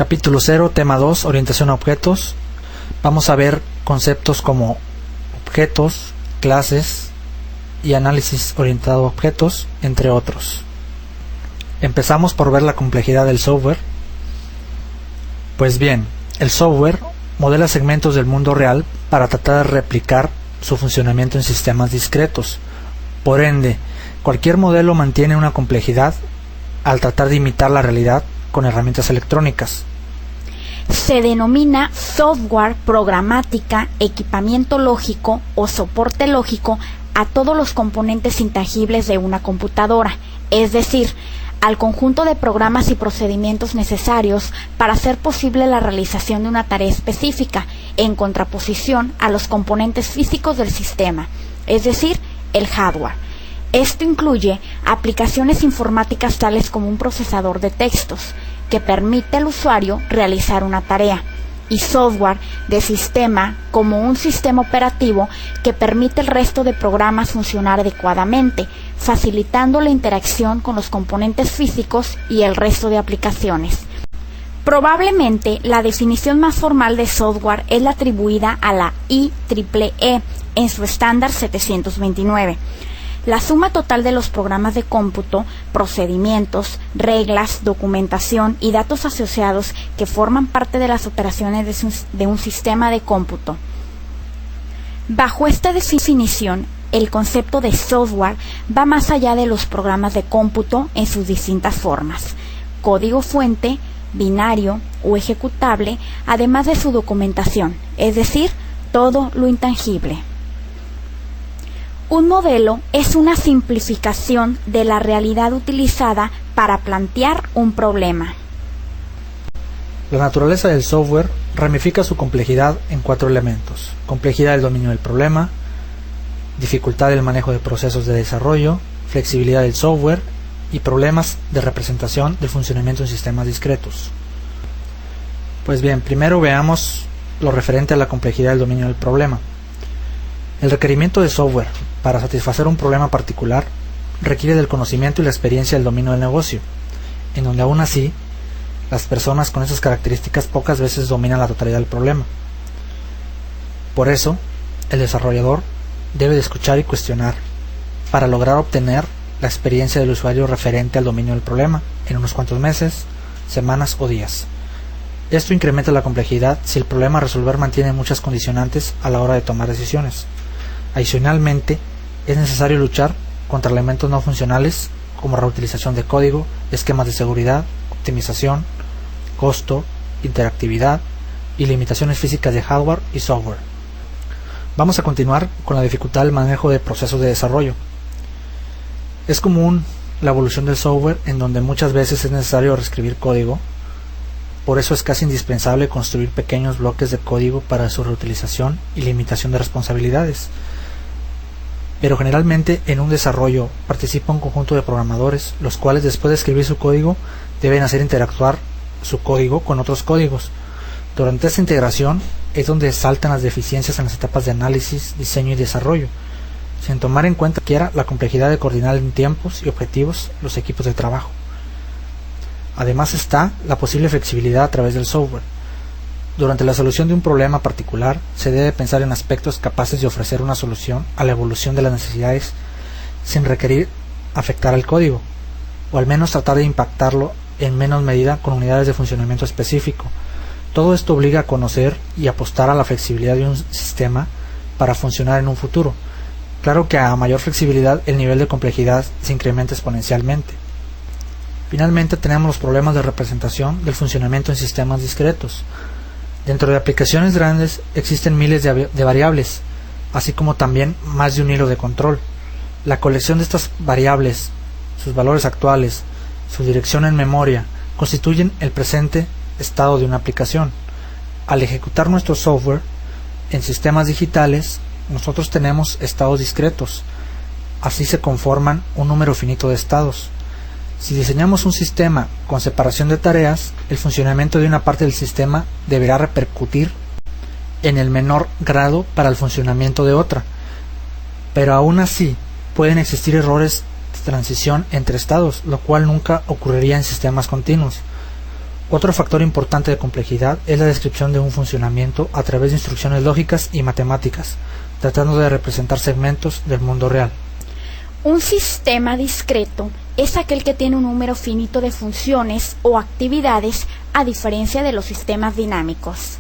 Capítulo 0, tema 2, orientación a objetos. Vamos a ver conceptos como objetos, clases y análisis orientado a objetos, entre otros. Empezamos por ver la complejidad del software. Pues bien, el software modela segmentos del mundo real para tratar de replicar su funcionamiento en sistemas discretos. Por ende, cualquier modelo mantiene una complejidad al tratar de imitar la realidad con herramientas electrónicas. Se denomina software programática, equipamiento lógico o soporte lógico a todos los componentes intangibles de una computadora, es decir, al conjunto de programas y procedimientos necesarios para hacer posible la realización de una tarea específica, en contraposición a los componentes físicos del sistema, es decir, el hardware. Esto incluye aplicaciones informáticas tales como un procesador de textos, que permite al usuario realizar una tarea, y software de sistema como un sistema operativo que permite el resto de programas funcionar adecuadamente, facilitando la interacción con los componentes físicos y el resto de aplicaciones. Probablemente la definición más formal de software es la atribuida a la IEEE en su estándar 729. La suma total de los programas de cómputo, procedimientos, reglas, documentación y datos asociados que forman parte de las operaciones de un sistema de cómputo. Bajo esta definición, el concepto de software va más allá de los programas de cómputo en sus distintas formas: código fuente, binario o ejecutable, además de su documentación, es decir, todo lo intangible. Un modelo es una simplificación de la realidad utilizada para plantear un problema. La naturaleza del software ramifica su complejidad en 4 elementos: complejidad del dominio del problema, dificultad del manejo de procesos de desarrollo, flexibilidad del software y problemas de representación del funcionamiento en sistemas discretos. Pues bien, primero veamos lo referente a la complejidad del dominio del problema. El requerimiento de software para satisfacer un problema particular requiere del conocimiento y la experiencia del dominio del negocio, en donde aún así las personas con esas características pocas veces dominan la totalidad del problema. Por eso, el desarrollador debe de escuchar y cuestionar para lograr obtener la experiencia del usuario referente al dominio del problema en unos cuantos meses, semanas o días. Esto incrementa la complejidad si el problema a resolver mantiene muchas condicionantes a la hora de tomar decisiones. Adicionalmente, es necesario luchar contra elementos no funcionales como reutilización de código, esquemas de seguridad, optimización, costo, interactividad y limitaciones físicas de hardware y software. Vamos a continuar con la dificultad del manejo de procesos de desarrollo. Es común la evolución del software en donde muchas veces es necesario reescribir código. Por eso es casi indispensable construir pequeños bloques de código para su reutilización y limitación de responsabilidades. Pero generalmente en un desarrollo participa un conjunto de programadores, los cuales después de escribir su código deben hacer interactuar su código con otros códigos. Durante esta integración es donde saltan las deficiencias en las etapas de análisis, diseño y desarrollo, sin tomar en cuenta siquiera la complejidad de coordinar en tiempos y objetivos los equipos de trabajo. Además está la posible flexibilidad a través del software. Durante la solución de un problema particular, se debe pensar en aspectos capaces de ofrecer una solución a la evolución de las necesidades sin requerir afectar al código, o al menos tratar de impactarlo en menos medida con unidades de funcionamiento específico. Todo esto obliga a conocer y apostar a la flexibilidad de un sistema para funcionar en un futuro. Claro que a mayor flexibilidad el nivel de complejidad se incrementa exponencialmente. Finalmente tenemos los problemas de representación del funcionamiento en sistemas discretos. Dentro de aplicaciones grandes existen miles de variables, así como también más de un hilo de control. La colección de estas variables, sus valores actuales, su dirección en memoria, constituyen el presente estado de una aplicación. Al ejecutar nuestro software en sistemas digitales, nosotros tenemos estados discretos. Así se conforman un número finito de estados. Si diseñamos un sistema con separación de tareas, el funcionamiento de una parte del sistema deberá repercutir en el menor grado para el funcionamiento de otra. Pero aún así, pueden existir errores de transición entre estados, lo cual nunca ocurriría en sistemas continuos. Otro factor importante de complejidad es la descripción de un funcionamiento a través de instrucciones lógicas y matemáticas, tratando de representar segmentos del mundo real. Un sistema discreto es aquel que tiene un número finito de funciones o actividades, a diferencia de los sistemas dinámicos.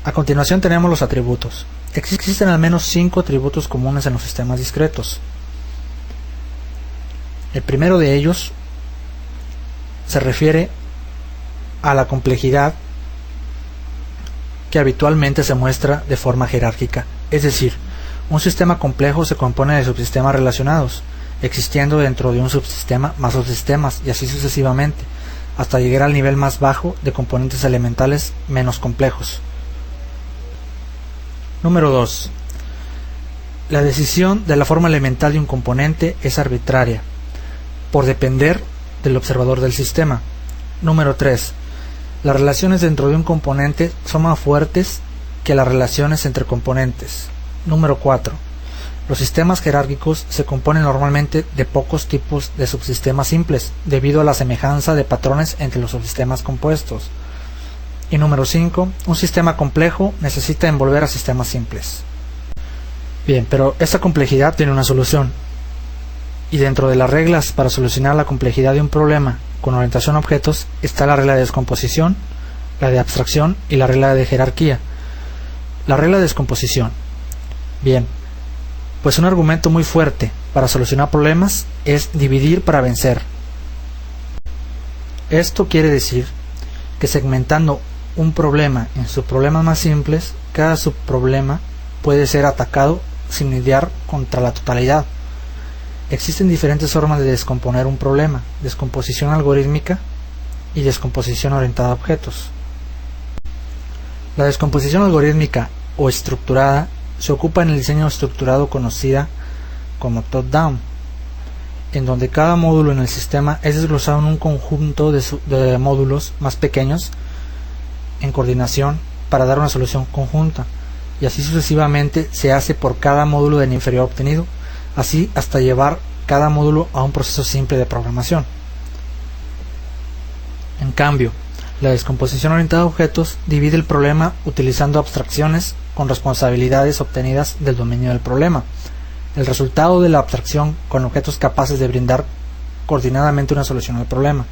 A continuación tenemos los atributos. Existen al menos 5 atributos comunes en los sistemas discretos. El primero de ellos se refiere a la complejidad que habitualmente se muestra de forma jerárquica, es decir, un sistema complejo se compone de subsistemas relacionados, existiendo dentro de un subsistema más subsistemas y así sucesivamente, hasta llegar al nivel más bajo de componentes elementales menos complejos. Número 2. La decisión de la forma elemental de un componente es arbitraria, por depender del observador del sistema. Número 3. Las relaciones dentro de un componente son más fuertes que las relaciones entre componentes. Número 4. Los sistemas jerárquicos se componen normalmente de pocos tipos de subsistemas simples, debido a la semejanza de patrones entre los subsistemas compuestos. Y número 5. Un sistema complejo necesita envolver a sistemas simples. Bien, pero esta complejidad tiene una solución. Y dentro de las reglas para solucionar la complejidad de un problema con orientación a objetos está la regla de descomposición, la de abstracción y la regla de jerarquía. La regla de descomposición. Bien, pues un argumento muy fuerte para solucionar problemas es dividir para vencer. Esto quiere decir que segmentando un problema en subproblemas más simples, cada subproblema puede ser atacado sin lidiar contra la totalidad. Existen diferentes formas de descomponer un problema: descomposición algorítmica y descomposición orientada a objetos. La descomposición algorítmica o estructurada se ocupa en el diseño estructurado conocida como top-down, en donde cada módulo en el sistema es desglosado en un conjunto de módulos más pequeños en coordinación para dar una solución conjunta, y así sucesivamente se hace por cada módulo del inferior obtenido, así hasta llevar cada módulo a un proceso simple de programación. En cambio, la descomposición orientada a objetos divide el problema utilizando abstracciones con responsabilidades obtenidas del dominio del problema. El resultado de la abstracción con objetos capaces de brindar coordinadamente una solución al problema.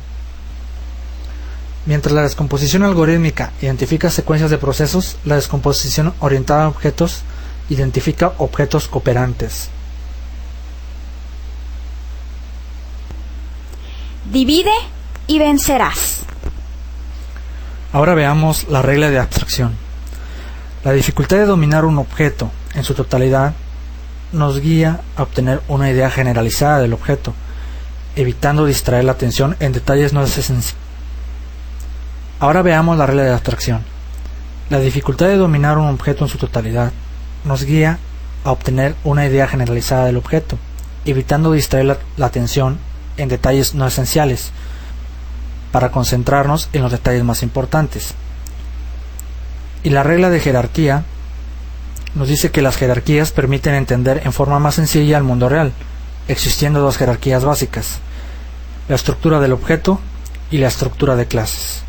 Mientras la descomposición algorítmica identifica secuencias de procesos, la descomposición orientada a objetos identifica objetos cooperantes. Divide y vencerás. Ahora veamos la regla de abstracción. La dificultad de dominar un objeto en su totalidad nos guía a obtener una idea generalizada del objeto, evitando distraer la atención en detalles no esenciales. Ahora veamos la regla de abstracción. La dificultad de dominar un objeto en su totalidad nos guía a obtener una idea generalizada del objeto, evitando distraer la atención en detalles no esenciales, para concentrarnos en los detalles más importantes. Y la regla de jerarquía nos dice que las jerarquías permiten entender en forma más sencilla el mundo real, existiendo dos jerarquías básicas: la estructura del objeto y la estructura de clases.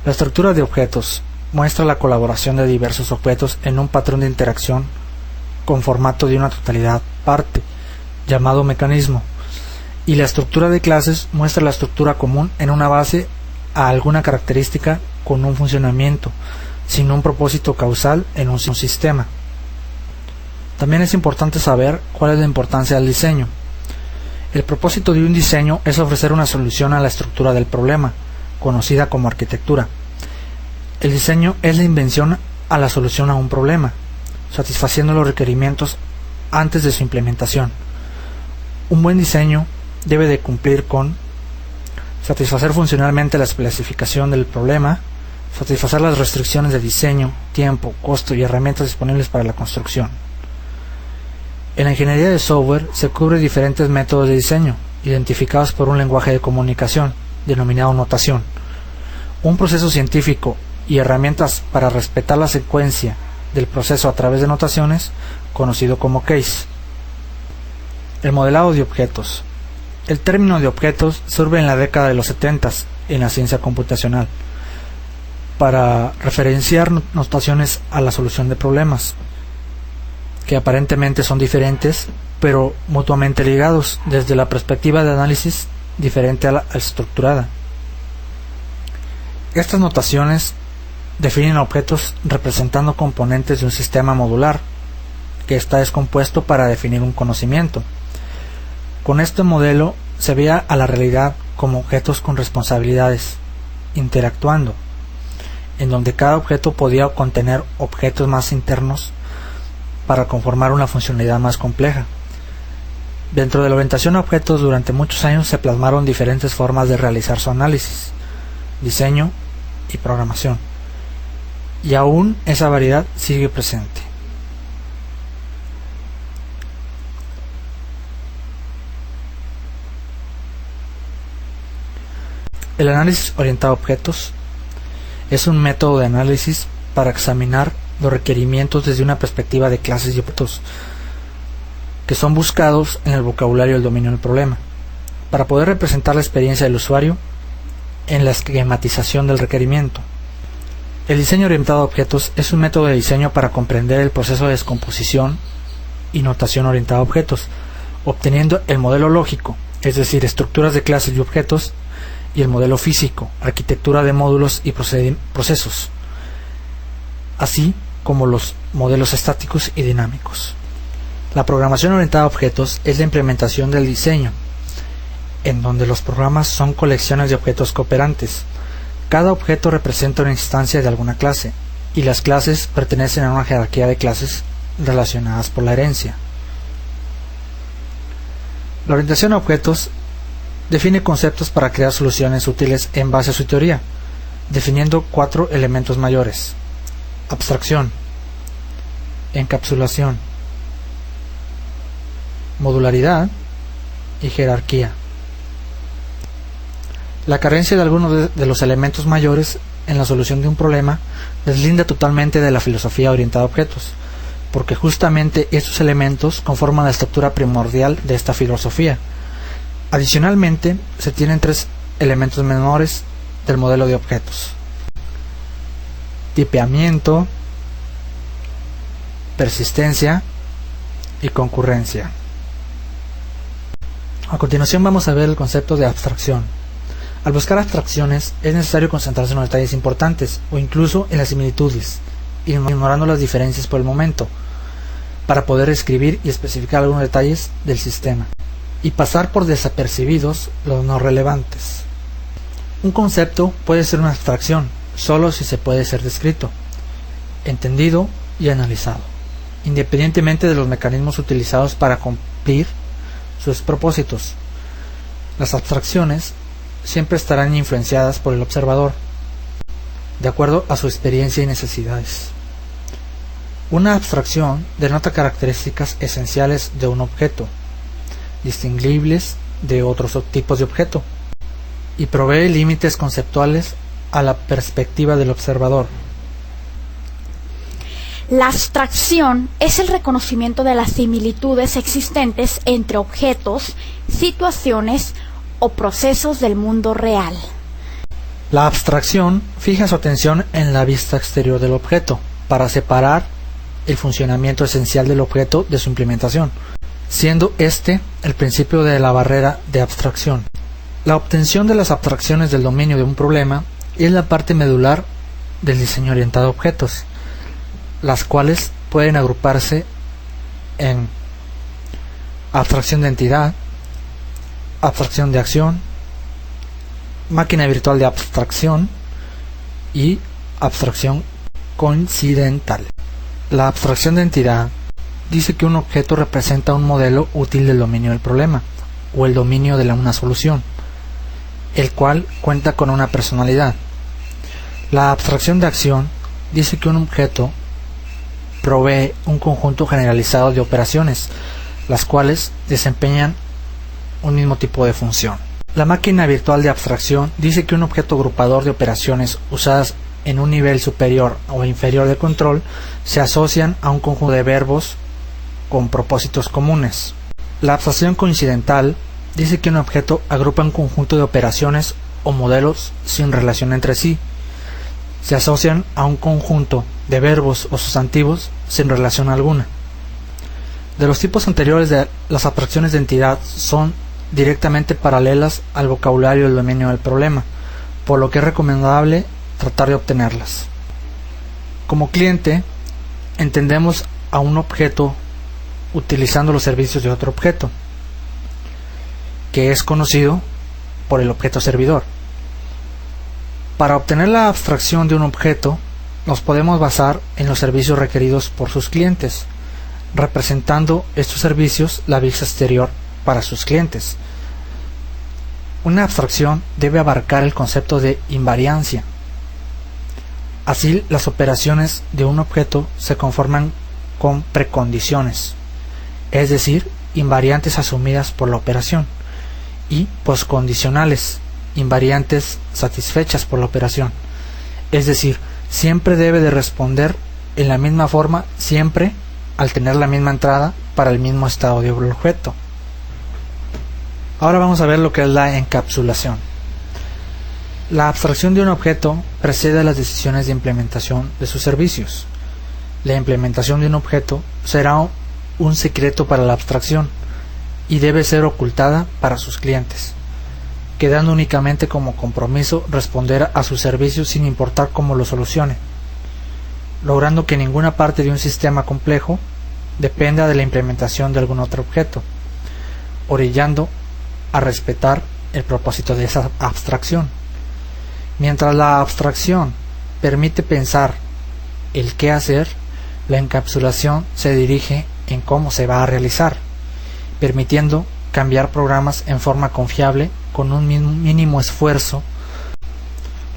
La estructura de objetos muestra la colaboración de diversos objetos en un patrón de interacción con formato de una totalidad parte, llamado mecanismo, y la estructura de clases muestra la estructura común en una base a alguna característica con un funcionamiento, sin un propósito causal en un sistema. También es importante saber cuál es la importancia del diseño. El propósito de un diseño es ofrecer una solución a la estructura del problema, conocida como arquitectura. El diseño es la invención a la solución a un problema, satisfaciendo los requerimientos antes de su implementación. Un buen diseño debe de cumplir con satisfacer funcionalmente la especificación del problema, satisfacer las restricciones de diseño, tiempo, costo y herramientas disponibles para la construcción. En la ingeniería de software se cubre diferentes métodos de diseño, identificados por un lenguaje de comunicación, denominado notación, un proceso científico y herramientas para respetar la secuencia del proceso a través de notaciones, conocido como case. El modelado de objetos. El término de objetos surge en la década de los 70 en la ciencia computacional para referenciar notaciones a la solución de problemas que aparentemente son diferentes pero mutuamente ligados desde la perspectiva de análisis diferente a la estructurada. Estas notaciones definen objetos representando componentes de un sistema modular que está descompuesto para definir un conocimiento. Con este modelo se veía a la realidad como objetos con responsabilidades, interactuando, en donde cada objeto podía contener objetos más internos para conformar una funcionalidad más compleja. Dentro de la orientación a objetos durante muchos años se plasmaron diferentes formas de realizar su análisis, diseño y programación, y aún esa variedad sigue presente. El análisis orientado a objetos es un método de análisis para examinar los requerimientos desde una perspectiva de clases y objetos que son buscados en el vocabulario del dominio del problema, para poder representar la experiencia del usuario en la esquematización del requerimiento. El diseño orientado a objetos es un método de diseño para comprender el proceso de descomposición y notación orientada a objetos, obteniendo el modelo lógico, es decir, estructuras de clases y objetos, y el modelo físico, arquitectura de módulos y procesos, así como los modelos estáticos y dinámicos. La programación orientada a objetos es la implementación del diseño, en donde los programas son colecciones de objetos cooperantes. Cada objeto representa una instancia de alguna clase, y las clases pertenecen a una jerarquía de clases relacionadas por la herencia. La orientación a objetos define conceptos para crear soluciones útiles en base a su teoría, definiendo 4 elementos mayores: abstracción, encapsulación, modularidad y jerarquía. La carencia de algunos de los elementos mayores en la solución de un problema deslinda totalmente de la filosofía orientada a objetos, porque justamente estos elementos conforman la estructura primordial de esta filosofía. Adicionalmente, se tienen 3 elementos menores del modelo de objetos: tipeamiento, persistencia y concurrencia. A continuación vamos a ver el concepto de abstracción. Al buscar abstracciones es necesario concentrarse en los detalles importantes o incluso en las similitudes, ignorando las diferencias por el momento, para poder escribir y especificar algunos detalles del sistema y pasar por desapercibidos los no relevantes. Un concepto puede ser una abstracción solo si se puede ser descrito, entendido y analizado, independientemente de los mecanismos utilizados para cumplir sus propósitos. Las abstracciones siempre estarán influenciadas por el observador, de acuerdo a su experiencia y necesidades. Una abstracción denota características esenciales de un objeto, distinguibles de otros tipos de objeto, y provee límites conceptuales a la perspectiva del observador. La abstracción es el reconocimiento de las similitudes existentes entre objetos, situaciones o procesos del mundo real. La abstracción fija su atención en la vista exterior del objeto para separar el funcionamiento esencial del objeto de su implementación, siendo este el principio de la barrera de abstracción. La obtención de las abstracciones del dominio de un problema es la parte medular del diseño orientado a objetos, las cuales pueden agruparse en abstracción de entidad, abstracción de acción, máquina virtual de abstracción y abstracción coincidental. La abstracción de entidad dice que un objeto representa un modelo útil del dominio del problema o el dominio de una solución, el cual cuenta con una personalidad. La abstracción de acción dice que un objeto provee un conjunto generalizado de operaciones, las cuales desempeñan un mismo tipo de función. La máquina virtual de abstracción dice que un objeto agrupador de operaciones usadas en un nivel superior o inferior de control se asocian a un conjunto de verbos con propósitos comunes. La abstracción coincidental dice que un objeto agrupa un conjunto de operaciones o modelos sin relación entre sí. Se asocian a un conjunto de verbos o sustantivos sin relación alguna. De los tipos anteriores, las abstracciones de entidad son directamente paralelas al vocabulario del dominio del problema, por lo que es recomendable tratar de obtenerlas. Como cliente, entendemos a un objeto utilizando los servicios de otro objeto, que es conocido por el objeto servidor. Para obtener la abstracción de un objeto, nos podemos basar en los servicios requeridos por sus clientes, representando estos servicios la vista exterior para sus clientes. Una abstracción debe abarcar el concepto de invariancia. Así, las operaciones de un objeto se conforman con precondiciones, es decir, invariantes asumidas por la operación, y postcondicionales, invariantes satisfechas por la operación. Es decir, siempre debe de responder en la misma forma, siempre al tener la misma entrada para el mismo estado del objeto. Ahora vamos a ver lo que es la encapsulación. La abstracción de un objeto precede a las decisiones de implementación de sus servicios. La implementación de un objeto será un secreto para la abstracción y debe ser ocultada para sus clientes, quedando únicamente como compromiso responder a sus servicios sin importar cómo lo solucione, logrando que ninguna parte de un sistema complejo dependa de la implementación de algún otro objeto, orillando a respetar el propósito de esa abstracción. Mientras la abstracción permite pensar el qué hacer, la encapsulación se dirige en cómo se va a realizar, permitiendo cambiar programas en forma confiable con un mínimo esfuerzo.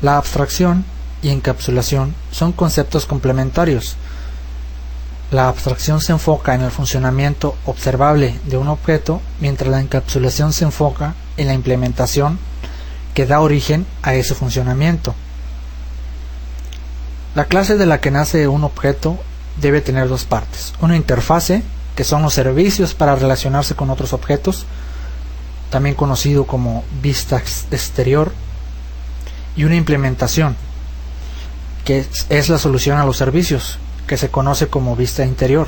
La abstracción y encapsulación son conceptos complementarios. La abstracción se enfoca en el funcionamiento observable de un objeto, mientras la encapsulación se enfoca en la implementación que da origen a ese funcionamiento. La clase de la que nace un objeto debe tener dos partes: una interfase, que son los servicios para relacionarse con otros objetos, también conocido como vista exterior, y una implementación, que es la solución a los servicios, que se conoce como vista interior.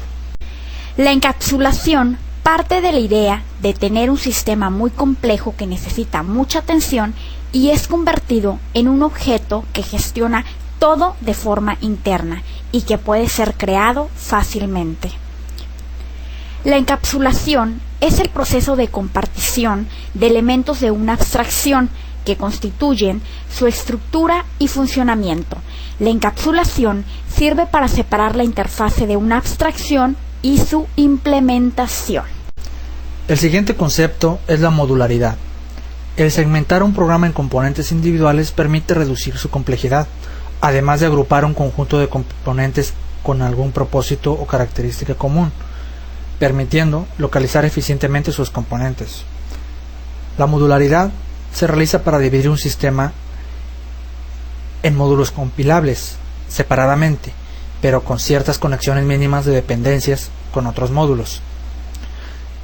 La encapsulación parte de la idea de tener un sistema muy complejo que necesita mucha atención y es convertido en un objeto que gestiona todo de forma interna y que puede ser creado fácilmente. La encapsulación es el proceso de compartición de elementos de una abstracción que constituyen su estructura y funcionamiento. La encapsulación sirve para separar la interfase de una abstracción y su implementación. El siguiente concepto es la modularidad. El segmentar un programa en componentes individuales permite reducir su complejidad, además de agrupar un conjunto de componentes con algún propósito o característica común, permitiendo localizar eficientemente sus componentes. La modularidad se realiza para dividir un sistema en módulos compilables separadamente, pero con ciertas conexiones mínimas de dependencias con otros módulos.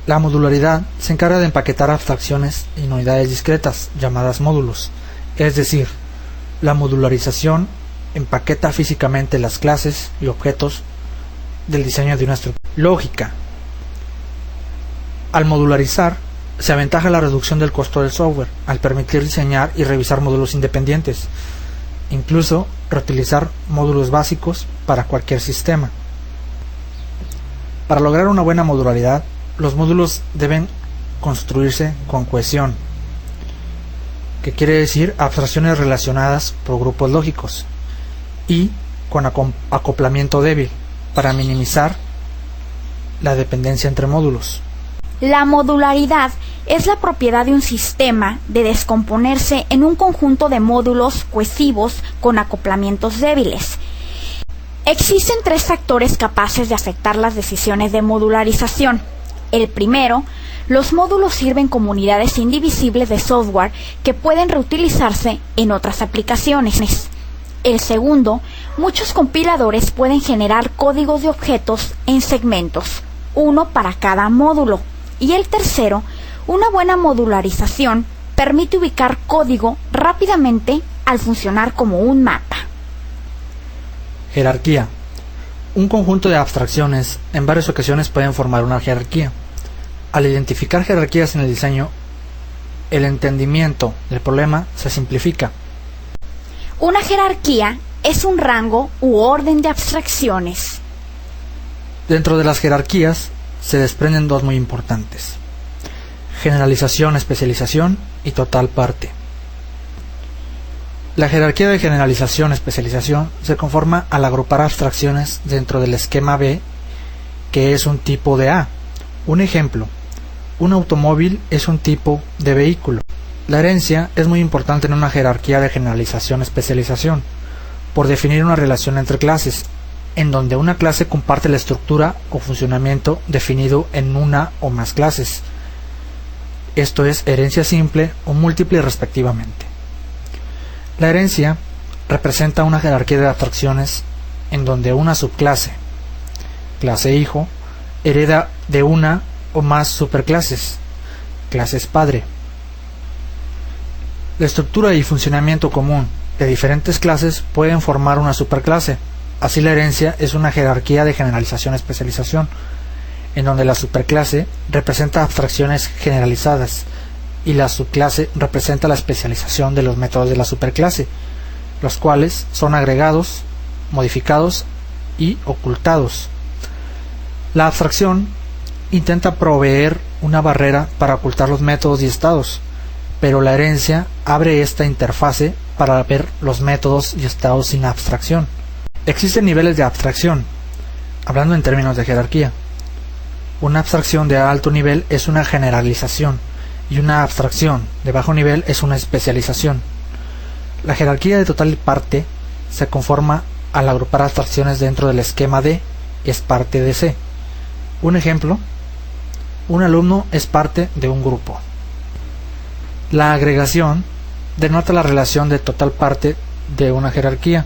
La modularidad se encarga de empaquetar abstracciones en unidades discretas, llamadas módulos, es decir, la modularización empaqueta físicamente las clases y objetos del diseño de una estructura. Lógica. Al modularizar, se aventaja la reducción del costo del software, al permitir diseñar y revisar módulos independientes, incluso reutilizar módulos básicos para cualquier sistema. Para lograr una buena modularidad, los módulos deben construirse con cohesión, que quiere decir abstracciones relacionadas por grupos lógicos, y con acoplamiento débil, para minimizar la dependencia entre módulos. La modularidad es la propiedad de un sistema de descomponerse en un conjunto de módulos cohesivos con acoplamientos débiles. Existen tres factores capaces de afectar las decisiones de modularización. El primero, los módulos sirven como unidades indivisibles de software que pueden reutilizarse en otras aplicaciones. El segundo, muchos compiladores pueden generar códigos de objetos en segmentos, uno para cada módulo. Y el tercero, una buena modularización permite ubicar código rápidamente al funcionar como un mapa. Jerarquía. Un conjunto de abstracciones en varias ocasiones pueden formar una jerarquía. Al identificar jerarquías en el diseño, el entendimiento del problema se simplifica. Una jerarquía es un rango u orden de abstracciones. Dentro de las jerarquías se desprenden dos muy importantes: generalización, especialización y total parte. La jerarquía de generalización, especialización se conforma al agrupar abstracciones dentro del esquema B, que es un tipo de A. Un ejemplo: un automóvil es un tipo de vehículo. La herencia es muy importante en una jerarquía de generalización, especialización, por definir una relación entre clases, en donde una clase comparte la estructura o funcionamiento definido en una o más clases. Esto es herencia simple o múltiple respectivamente. La herencia representa una jerarquía de abstracciones en donde una subclase, clase hijo, hereda de una o más superclases, clases padre. La estructura y funcionamiento común de diferentes clases pueden formar una superclase. Así, la herencia es una jerarquía de generalización-especialización, en donde la superclase representa abstracciones generalizadas y la subclase representa la especialización de los métodos de la superclase, los cuales son agregados, modificados y ocultados. La abstracción intenta proveer una barrera para ocultar los métodos y estados, pero la herencia abre esta interfase para ver los métodos y estados sin abstracción. Existen niveles de abstracción, hablando en términos de jerarquía. Una abstracción de alto nivel es una generalización y una abstracción de bajo nivel es una especialización. La jerarquía de total parte se conforma al agrupar abstracciones dentro del esquema D, es parte de C. Un ejemplo: un alumno es parte de un grupo. La agregación denota la relación de total parte de una jerarquía,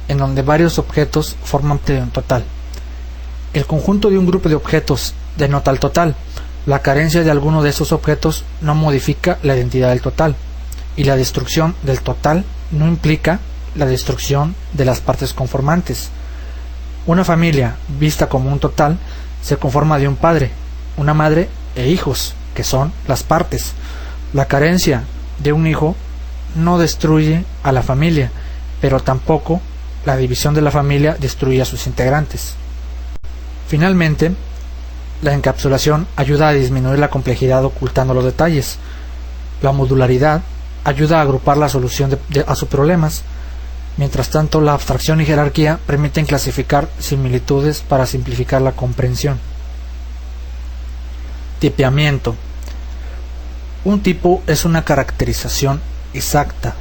en donde varios objetos forman parte de un total. El conjunto de un grupo de objetos denota el total. La carencia de alguno de esos objetos no modifica la identidad del total, y la destrucción del total no implica la destrucción de las partes conformantes. Una familia vista como un total se conforma de un padre, una madre e hijos, que son las partes. La carencia de un hijo no destruye a la familia, pero tampoco la división de la familia destruye a sus integrantes. Finalmente, la encapsulación ayuda a disminuir la complejidad ocultando los detalles. La modularidad ayuda a agrupar la solución a sus problemas. Mientras tanto, la abstracción y jerarquía permiten clasificar similitudes para simplificar la comprensión. Tipeamiento. Un tipo es una caracterización exacta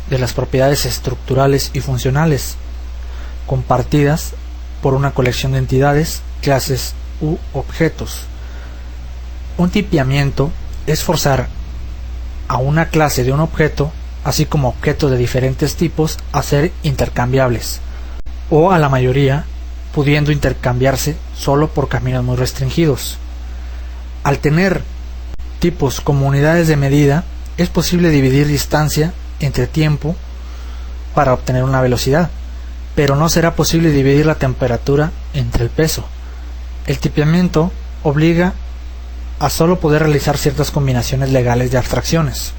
de las propiedades estructurales y funcionales compartidas por una colección de entidades, clases u objetos. Un tipeamiento es forzar a una clase de un objeto, así como objetos de diferentes tipos, a ser intercambiables, o a la mayoría pudiendo intercambiarse solo por caminos muy restringidos. Al tener tipos como unidades de medida, es posible dividir distancia entre tiempo para obtener una velocidad, pero no será posible dividir la temperatura entre el peso. El tipeamiento obliga a solo poder realizar ciertas combinaciones legales de abstracciones.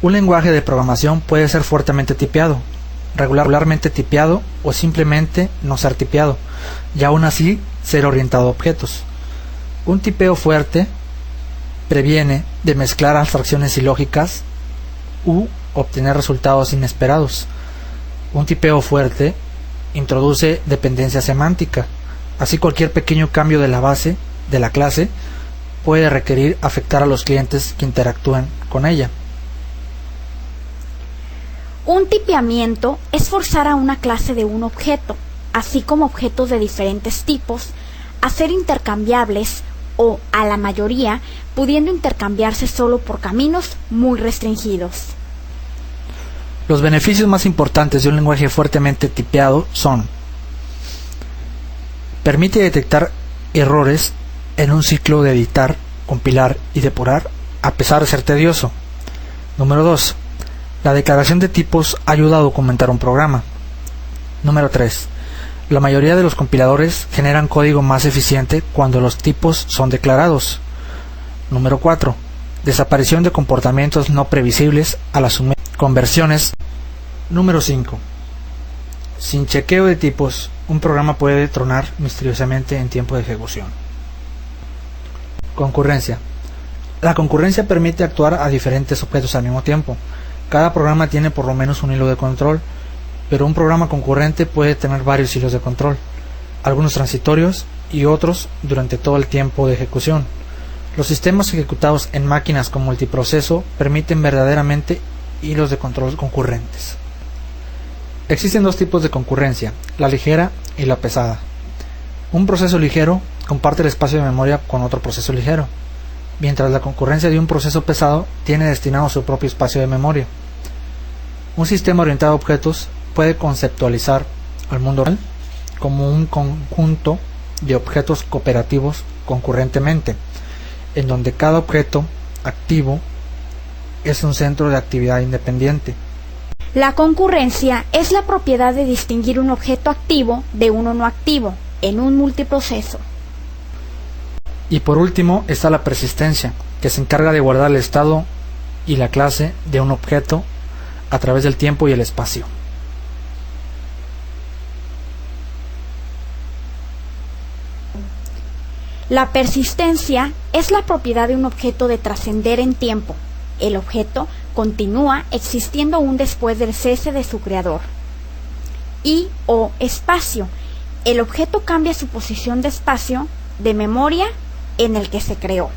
Un lenguaje de programación puede ser fuertemente tipeado, regularmente tipeado o simplemente no ser tipeado, y aún así ser orientado a objetos. Un tipeo fuerte previene de mezclar abstracciones ilógicas u obtener resultados inesperados. Un tipeo fuerte introduce dependencia semántica. Así, cualquier pequeño cambio de la base de la clase puede requerir afectar a los clientes que interactúan con ella. Un tipeamiento es forzar a una clase de un objeto, así como objetos de diferentes tipos, a ser intercambiables o, a la mayoría, pudiendo intercambiarse solo por caminos muy restringidos. Los beneficios más importantes de un lenguaje fuertemente tipeado son: permite detectar errores en un ciclo de editar, compilar y depurar, a pesar de ser tedioso. Número 2. La declaración de tipos ayuda a documentar un programa. Número 3. La mayoría de los compiladores generan código más eficiente cuando los tipos son declarados. Número 4. Desaparición de comportamientos no previsibles al asumir conversiones. Número 5. Sin chequeo de tipos, un programa puede tronar misteriosamente en tiempo de ejecución. Concurrencia. La concurrencia permite actuar a diferentes objetos al mismo tiempo. Cada programa tiene por lo menos un hilo de control, pero un programa concurrente puede tener varios hilos de control, algunos transitorios y otros durante todo el tiempo de ejecución. Los sistemas ejecutados en máquinas con multiproceso permiten verdaderamente hilos de control concurrentes. Existen dos tipos de concurrencia, la ligera y la pesada. Un proceso ligero comparte el espacio de memoria con otro proceso ligero, mientras la concurrencia de un proceso pesado tiene destinado su propio espacio de memoria. Un sistema orientado a objetos puede conceptualizar al mundo real como un conjunto de objetos cooperativos concurrentemente, en donde cada objeto activo es un centro de actividad independiente. La concurrencia es la propiedad de distinguir un objeto activo de uno no activo en un multiproceso. Y por último está la persistencia, que se encarga de guardar el estado y la clase de un objeto a través del tiempo y el espacio. La persistencia es la propiedad de un objeto de trascender en tiempo. El objeto continúa existiendo aún después del cese de su creador. Y o espacio. El objeto cambia su posición de espacio de memoria en el que se creó.